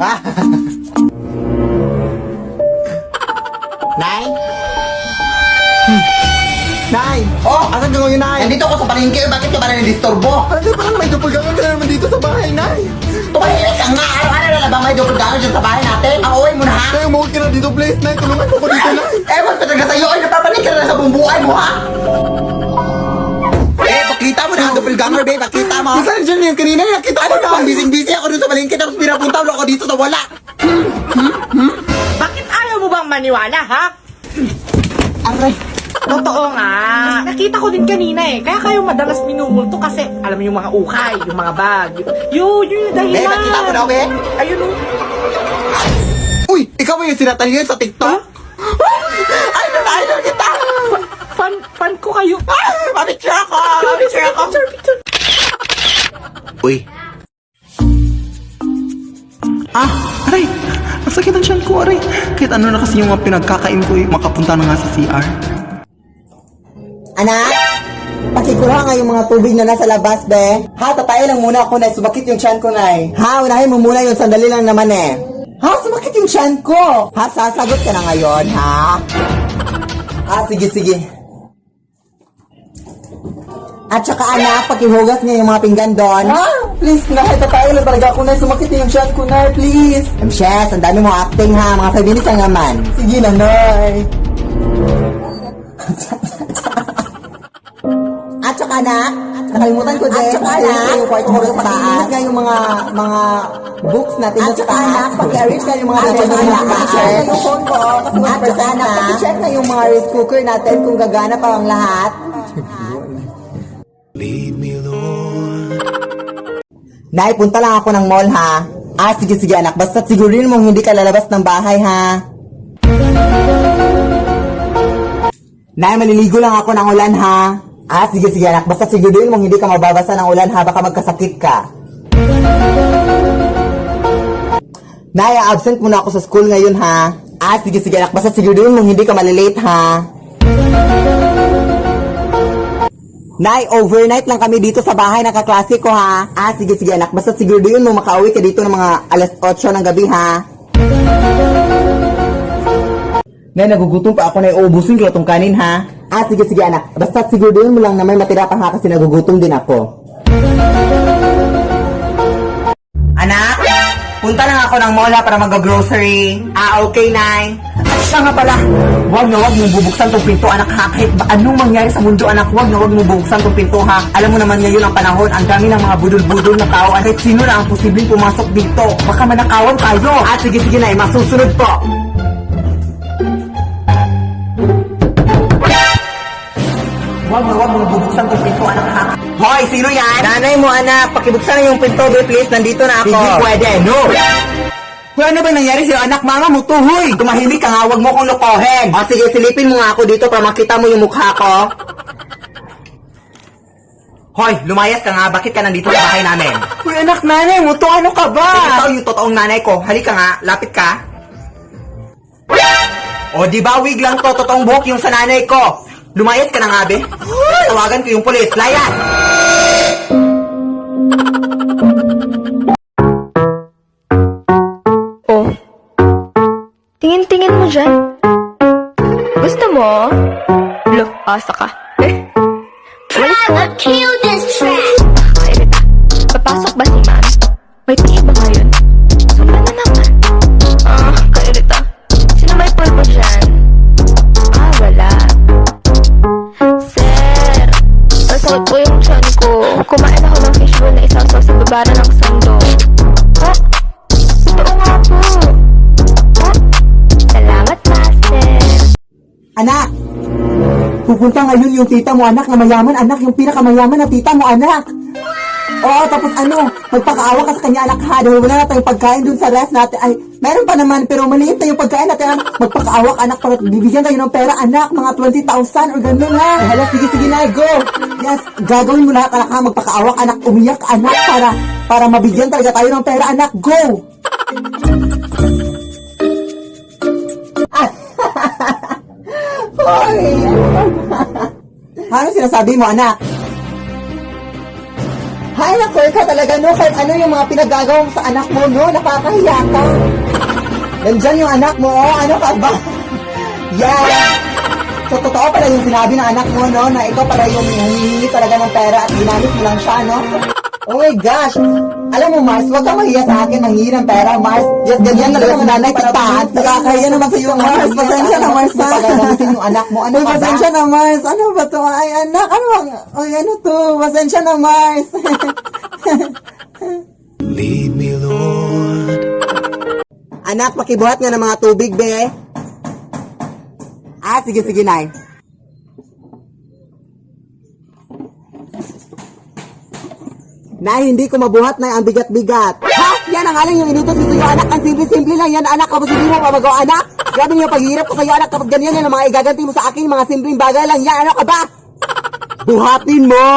Ha? Nay? Nay! Oh! Asan ka ngayon, Nay? Nandito ako sa palengke, bakit ka ba na-disturbo? Ano parang may doppelganger ka na naman dito sa bahay, Nay? Tumahimik ka nga! Araw-araw na lang ba may doppelganger dyan sa bahay natin? Ang uwi mo na ha? Nay, umuwi ka na dito, please, Nay. Tulungan mo ko dito, Nay. Ewan pa talaga sa'yo, ay napapanik ka na sa buong buhay mo ha? Pakita mo na ang doppelganger, babe, pakita mo! Saan dyan yung kanina? Nakita ko na. Ang busy-busy ako dun sa palengke tapos pinapunta ako dito sa wala! Bakit ayaw mo bang maniwala, ha? Aray! Totoo nga. Nakita ko din kanina eh. Kaya kayo madalas minumulto kasi alam mo yung mga ukay, yung mga bag. Yun yung dahilan. Babe, pakita mo na, babe! Ayun o. Uy, ikaw ba yung sinatalihan sa TikTok? Idol kita! Fan ko kayo. Mapicture ako! Mapicture ako! Picture. Uy! Aray! Ang sakit ang tiyan ko, aray. Kahit ano na kasi yung mga pinagkakain ko, makapunta na nga sa CR. Anak! Pakikuha nga yung mga tubig na nasa labas, be. Ha, tatayo lang muna ako, Nay. Sumakit yung tiyan ko, Nay. Ha, unahin mo muna yung sandali lang naman, eh. Ha, sumakit yung tiyan ko. Ha, sasagot ka na ngayon, ha? Sige, sige. At saka, anak, pakihugas niya yung mga pinggan doon. Ha? Please, Nay. Tatayo lang talaga ako, Nay. Sumakit yung tiyan ko, Nay. Please. Shes, ang dami mo acting, ha. Mga 5 minutes lang naman. Sige na, Nay. At saka na, nakalimutan ko din. At saka na, yung kwarto mo sa taas. Nga yung mga books natin sa taas. At saka na, paki-arrange na yung mga books natin sa taas. Yung phone ko. At saka na, paki-check na yung mga rice cooker natin kung gagana pa ang lahat. Nay, punta lang ako ng mall, ha? Sige, sige, anak. Basta sigurin mong hindi ka lalabas ng bahay, ha? Nay, maliligo lang ako ng ulan, ha? Sige, sige, anak. Basta sigurin mong hindi ka mababasa ng ulan, ha? Baka magkasakit ka. Nay, absent muna ako sa school ngayon, ha? Sige, sige, anak. Basta sigurin mong hindi ka malilate, ha? Nay, overnight lang kami dito sa bahay ng kaklase ko, ha? Sige, sige, anak. Basta sigurin mong makauwi ka dito ng mga alas 8 ng gabi, ha? Nay, nagugutom pa ako na iubusin ko itong kanin, ha? Sige, sige, anak. Basta sigurin mo lang na may matira pa, ha? Kasi nagugutom din ako. Anak, punta lang ako ng mall, ha, para mag-grocery. Okay, Nay. At siya nga pala, huwag mong bubuksan tong pinto, anak, ha? Kahit ba anong mangyari sa mundo, anak, huwag mong bubuksan tong pinto, ha? Alam mo naman ngayon ang panahon, ang dami ng mga budol-budol na tao, at kahit sino na ang posibleng pumasok dito. Baka manakawan tayo. Sige, sige, Nay. Masusunod po. Huwag mong bubuksan tong pinto, anak, ha? Hoy, sino yan? Nanay mo, anak. Pakibuksan na yung pinto, be, please. Nandito na ako. Hindi pwede, no. Hoy, ano ba nangyari sa'yo, anak? Mama mo to, huy. Tumahimik ka nga, huwag mo kong lokohin. Sige, silipin mo nga ako dito para makita mo yung mukha ko. Hoy, lumayas ka nga. Bakit ka nandito sa bahay namin? Hoy, anak, nanay mo to. Ano ka ba? Ikaw yung totoong nanay ko. Halika nga, lapit ka. Di ba, wig lang to. Totoong buhok yung sa nanay ko. Lumayas ka na nga, be. Tawagan ko yung pulis. Layas! Oh. Tingin-tingin mo dyan. Gusto mo? Look, asa ka. Kill this track. Kairita. Papasok ba si ma'am? May tingin ba ngayon? Sobra na naman. Kairita. Sino may pulpo dyan? Wala. Sir, masakit po yung tiyan ko. Kumain ako ng fishbowl na isasaw sa babara ng sando. Totoo nga po. Salamat, master. Anak! Pupunta ngayon yung tita mo, anak, na mayaman, anak, yung pinakamayaman na tita mo, anak. Tapos magpakaawa ka sa kanya, anak, ha, dahil wala na tayong pagkain dun sa rest natin. Ay, meron pa naman, pero maliit na yung pagkain natin, anak. Magpakaawa ka, anak, para bibigyan tayo ng pera, anak, mga 20,000 or ganun, ha. Hala, sige, sige na, go. Yes, gagawin mo lahat, anak, ha, magpakaawa ka, anak, umiyak ka, anak, para mabigyan talaga tayo ng pera, anak, go. Hoy! Ano sinasabi mo, anak? Hay nako, ikaw talaga no, kahit ano yung mga pinagagawa mo sa anak mo no, nakakahiya ka. Nandyan yung anak mo, oh, ano ka ba? Yeah! So, totoo pala yung sinabi ng anak mo, no, na ikaw pala yung humihingi talaga ng pera at ginamit mo lang siya, no? Oh my gosh! Alam mo, Mars, huwag kang mahiya sa akin manghingi ng pera, Mars. Yes, ganyan na lang ang nanay kita. Nakakahiya naman sa iyo, Mars. Pasensya na, Mars, ha? Pagkakamitin yung anak mo, ano ka ba? Pasensya na, Mars. Ano ba to? Ay, anak, ano bang? Ay, ano to? Pasensya na, Mars. Lead me, Lord. Anak, pakibuhat nga ng mga tubig, be. Ah, sige, sige, Nay. Nay, hindi ko mabuhat, Nay, ang bigat-bigat. Ha? Yan ang alang yung inutos ko sa'yo, anak. Ang simple-simple lang yan, anak. Kapag hindi mo mamagawa, anak. Grabe yung paghihirap ko sa'yo, anak. Kapag ganyan yan, ang mga igaganti mo sa akin, mga simpleng bagay lang yan. Ano ka ba? Buhatin mo!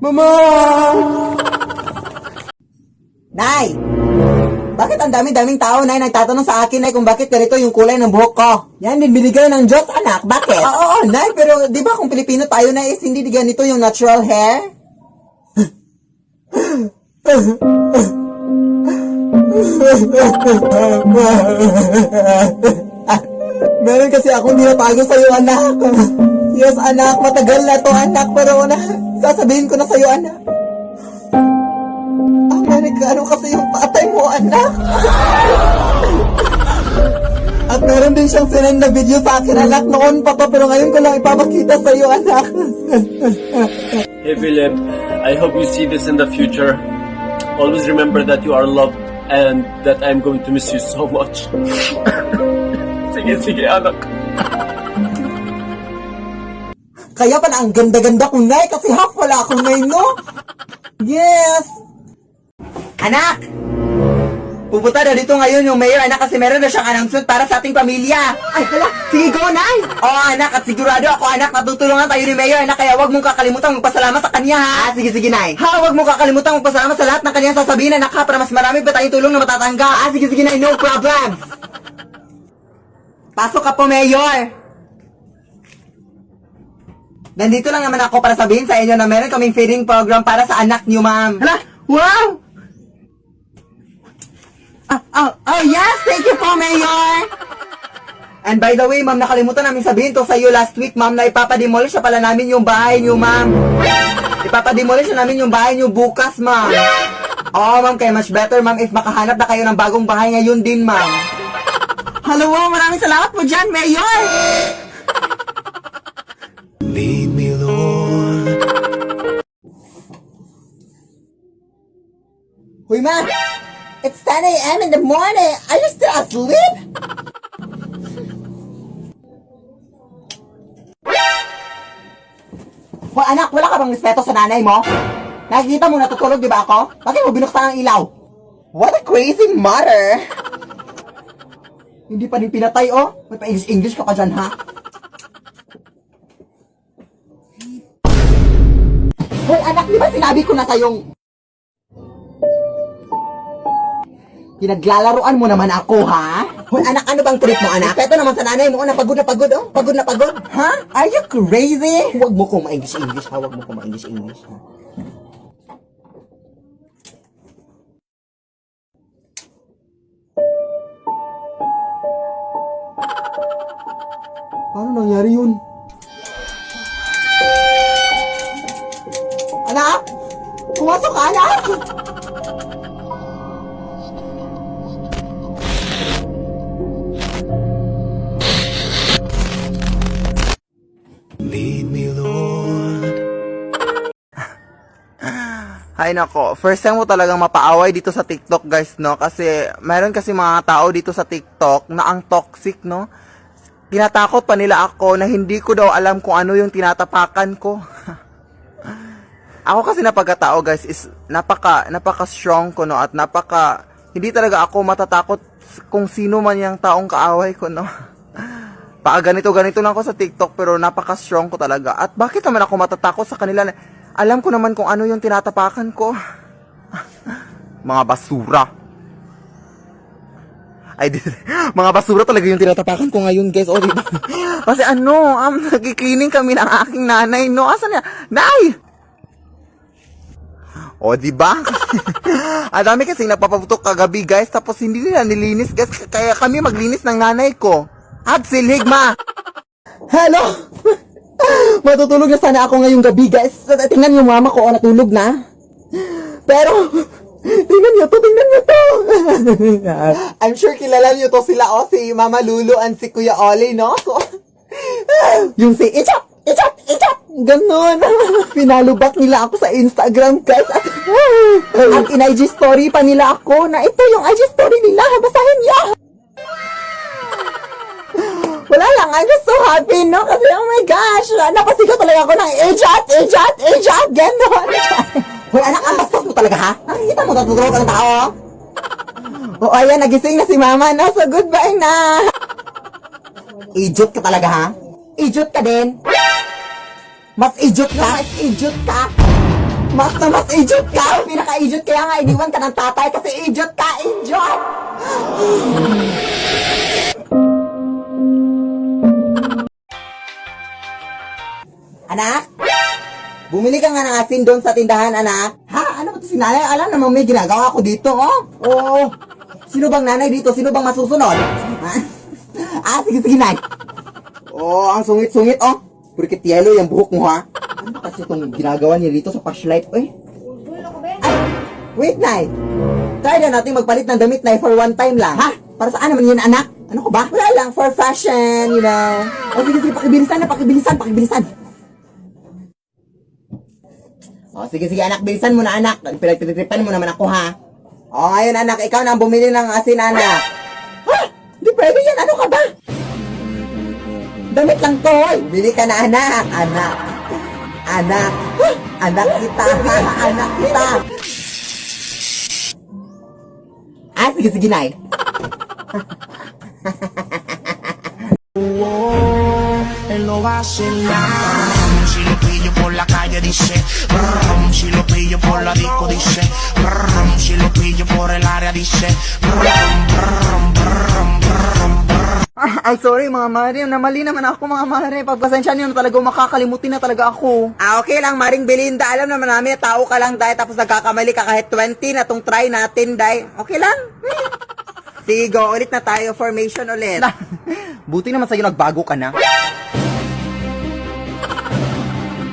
Mama! Nay! Bakit ang dami-daming tao, Nay, nagtatanong sa akin, Nay, kung bakit ganito yung kulay ng buhok ko? Yan din binigay ng Diyos, anak. Bakit? Oo, Nay, pero di ba kung Pilipino tayo, Nay, is hindi ganito yung natural hair? Meron kasi akong tinatago sa'yo, anak. Yes, anak, matagal na to, anak, pero sasabihin ko na sa'yo, anak. Amerika, ano kasi yung tatay mo, anak? At meron din siyang sinend na video sa akin, anak, noon pa to, pero ngayon ko lang ipapakita sa'yo, anak. Hey Philip, I hope you see this in the future. Always remember that you are loved and that I'm going to miss you so much. Sige, anak. Kaya pala ang ganda-ganda kong Nay, kasi half wala akong Nay, no? Yes! Anak! Pupunta na dito ngayon yung mayor, anak, kasi meron na siyang announcement para sa ating pamilya. Ay, hala, sige, go, Nay! Oo, anak, at sigurado ako, anak, natutulungan tayo ni mayor, anak, kaya wag mong kakalimutan magpasalamat sa kanya, ha? Ah, sige, Nay. Ha, wag mong kakalimutan magpasalamat sa lahat ng kanyang sasabihin, anak, ha, para mas marami pa tayong tulong na matatanggap. Ah, sige, Nay, no problem. Pasok ka po, mayor. Nandito lang naman ako para sabihin sa inyo na meron kaming feeding program para sa anak niyo, ma'am. Hala, wow! Oh, yes! Thank you po, Mayor! And by the way, ma'am, nakalimutan namin sabihin to sa iyo last week, ma'am, na ipapademolish na pala namin yung bahay niyo, ma'am. Ipapademolish na namin yung bahay niyo bukas, ma'am. Oo, ma'am, kaya much better, ma'am, if makahanap na kayo ng bagong bahay ngayon din, ma'am. Hello, maraming salamat po dyan, Mayor! Lead me, Lord. Huy, ma! It's 10 a.m. in the morning! Are you still asleep? Hoy, anak, wala ka bang respeto sa nanay mo? Nakikita mo natutulog, di ba ako? Bakit mo binuksan ang ilaw? What a crazy mother! Hindi pa din pinatay, oh. May pa-English ka pa dyan, ha? Hoy, anak, di ba sinabi ko na sa'yong pinaglalaruan mo naman ako, ha? Hoy, anak, ano bang trip mo, anak? Ito naman sa nanay mo, pagod na pagod, oh. Pagod na pagod. Ha? Are you crazy? Huwag mo kong ma-English, ha? Huwag mo kong ma-English, ha? Paano nangyari yun? Anak! Pumasok ka, anak! Lead me, Lord. Ay nako, first time mo talagang mapaaway dito sa TikTok, guys, no? Kasi meron kasi mga tao dito sa TikTok na ang toxic, no? Tinatakot pa nila ako na hindi ko daw alam kung ano yung tinatapakan ko. Ako kasi na pagkatao, guys, is napaka strong ko, no? At hindi talaga ako matatakot kung sino man yung taong kaaway ko, no? ganito lang ako sa TikTok pero napaka-strong ko talaga. At bakit naman ako matatakot sa kanila? Alam ko naman kung ano yung tinatapakan ko. Mga basura. Mga basura talaga yung tinatapakan ko ngayon, guys. O, diba? Kasi nag-cleaning kami ng aking nanay, no? Asan niya? Nay! O, diba? Ang dami kasi nagpapaputok kagabi, guys. Tapos hindi nila nilinis, guys. Kaya kami maglinis ng nanay ko. Axel Higma! Hello! Matutulog na sana ako ngayong gabi, guys. Tingnan yung mama ko, natulog na. Pero, tingnan nyo to. I'm sure kilala nyo to sila, si Mama Lulu and si Kuya Oli, no? Yung si Ichap! Ganon. Pinalubak nila ako sa Instagram, guys. At in-IG story pa nila ako na ito yung IG story nila. Basahin niyo. Wala lang, I'm just so happy, no? Kasi, oh my gosh, napasigaw talaga ako ng Ejat, ganon. Hoy, anak, ang bastos mo talaga, ha? Nakikita mo, natutulog ang tao. O, ayan, nagising na si mama, no? So, goodbye na. Ejot ka talaga, ha? Ejot ka din. Mas ejot ka? Mas ejot ka? Mas ejot ka? Pinaka-ejot kaya nga, iniwan ka ng tatay kasi ejot ka, ejot! Anak? Bumili ka nga ng asin doon sa tindahan, anak. Ha? Ano ba ito si nanay? Alam naman may ginagawa ko dito, oh. Oo. Sino bang nanay dito? Sino bang masusunod? Ha? Sige, nay. Oh, ang sungit-sungit, oh. Purkit yellow yung buhok mo, ha? Ano ba kasi itong ginagawa niya dito sa flashlight, eh? Ay, wait, nay. Try na natin magpalit ng damit, nay, for one time lang. Ha? Para saan naman yun, anak? Ano ko ba? Wala lang, for fashion, you know. Oh, sige, pakibilisan. Oh, sige, anak, bilisan mo na, anak. Pinagtitripan mo naman ako, ha? Oh, ngayon, anak, ikaw na ang bumili ng asin, anak. Ha? Hindi pwede yan, ano ka ba? Damit lang to, bili ka na, anak. Anak. Anak kita, anak kita. Sige, nay. Él lo vacila. Si lo pillo por la calle dice, brum, si lo pillo por la disco dice, brum, si lo pillo por el área dice, brum, brum, brum, brum, brum. Ay, sorry mga mare. Namali naman ako mga mare. Pagpasensya niyo na talaga, makakalimutin na talaga ako. Okay lang, Maring Belinda. Alam naman namin, tao ka lang, dahil tapos nagkakamali ka kahit 20 na tong try natin, dahil. Okay lang? Sige, go. Ulit na tayo. Formation ulit. Buti naman sa'yo nagbago ka na.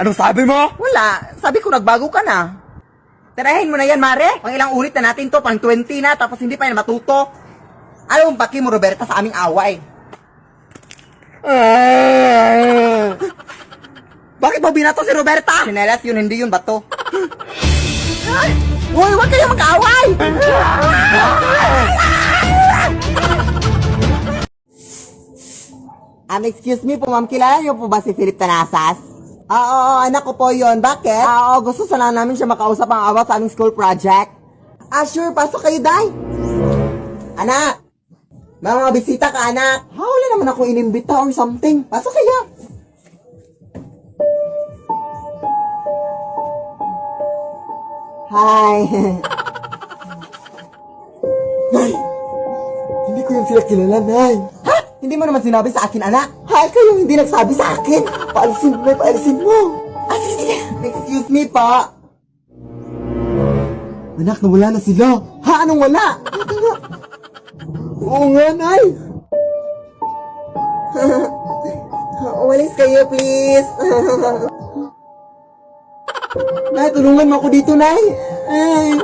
Anong sabi mo? Wala. Sabi ko nagbago ka na. Tirahin mo na yan, Mare. Pang ilang ulit na natin to. Pang 20 na. Tapos hindi pa yan matuto. Ano ang paki mo, Roberta, sa aming away? Bakit mo binato si Roberta? Sinelas yun, hindi yun bato. Uy, huwag kayo mag-away! Excuse me po, ma'am. Kilala niyo po ba si Philip Tanasas? Oo, anak ko po yun. Bakit? Oo, gusto sana namin siya makausap ang awat sa aming school project. Sure. Pasok kayo, day. Anak! Mga bisita ka, anak. Wala naman ako inimbita or something. Pasok kayo. Hi. Nay! Hindi ko yung sila kilala, Nay. Ha? Hindi mo naman sinabi sa akin, anak. Hay, kayo hindi nagsabi sa akin. Paalisin mo. Sige. Excuse me, pa. Anak, nawala na sila. Ha? Anong wala? Ito nga. Oo nga, Nay. Umalis kayo, please. Nay, tulungan mo ako dito, Nay. Ay.